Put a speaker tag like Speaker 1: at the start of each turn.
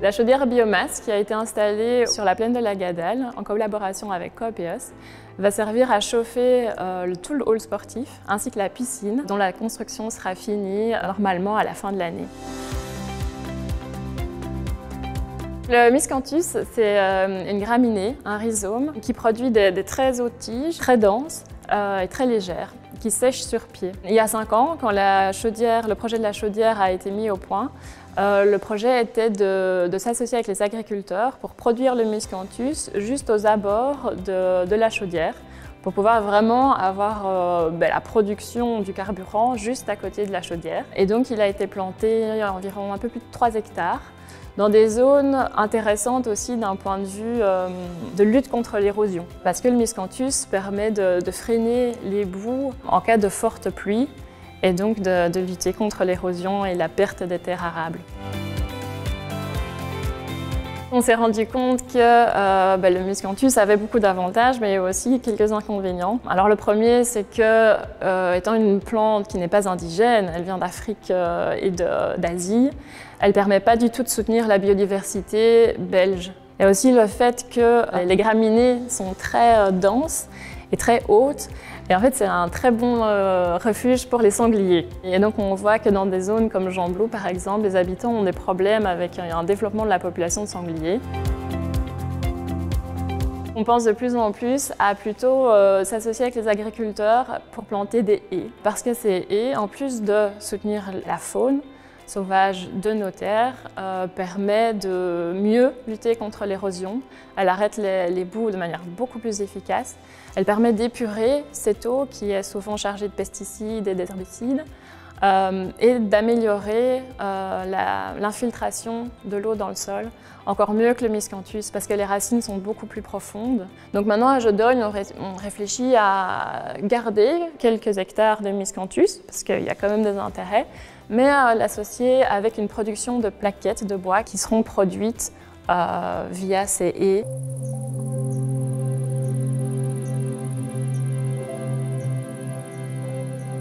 Speaker 1: La chaudière biomasse qui a été installée sur la plaine de la Gadelle en collaboration avec Copios va servir à chauffer tout le hall sportif ainsi que la piscine dont la construction sera finie normalement à la fin de l'année. Le miscanthus, c'est une graminée, un rhizome, qui produit des très hautes tiges, très denses et très légères, qui sèchent sur pied. Il y a 5 ans, quand le projet de la chaudière a été mis au point, le projet était de s'associer avec les agriculteurs pour produire le miscanthus juste aux abords de la chaudière, pour pouvoir vraiment avoir la production du carburant juste à côté de la chaudière. Et donc il a été planté environ un peu plus de 3 hectares, dans des zones intéressantes aussi d'un point de vue de lutte contre l'érosion. Parce que le miscanthus permet de freiner les boues en cas de forte pluie et donc de lutter contre l'érosion et la perte des terres arables. On s'est rendu compte que le miscanthus avait beaucoup d'avantages, mais aussi quelques inconvénients. Alors le premier, c'est que, étant une plante qui n'est pas indigène, elle vient d'Afrique et d'Asie, elle ne permet pas du tout de soutenir la biodiversité belge. Et aussi le fait que les graminées sont très denses et très hautes. Et en fait, c'est un très bon refuge pour les sangliers. Et donc, on voit que dans des zones comme Gembloux, par exemple, les habitants ont des problèmes avec un développement de la population de sangliers. On pense de plus en plus à plutôt s'associer avec les agriculteurs pour planter des haies. Parce que ces haies, en plus de soutenir la faune sauvage de nos terres, permet de mieux lutter contre l'érosion. Elle arrête les boues de manière beaucoup plus efficace. Elle permet d'épurer cette eau qui est souvent chargée de pesticides et d'herbicides et d'améliorer l'infiltration de l'eau dans le sol, encore mieux que le miscanthus parce que les racines sont beaucoup plus profondes. Donc maintenant à Jodogne, on réfléchit à garder quelques hectares de miscanthus parce qu'il y a quand même des intérêts, mais à l'associer avec une production de plaquettes de bois qui seront produites via ces haies.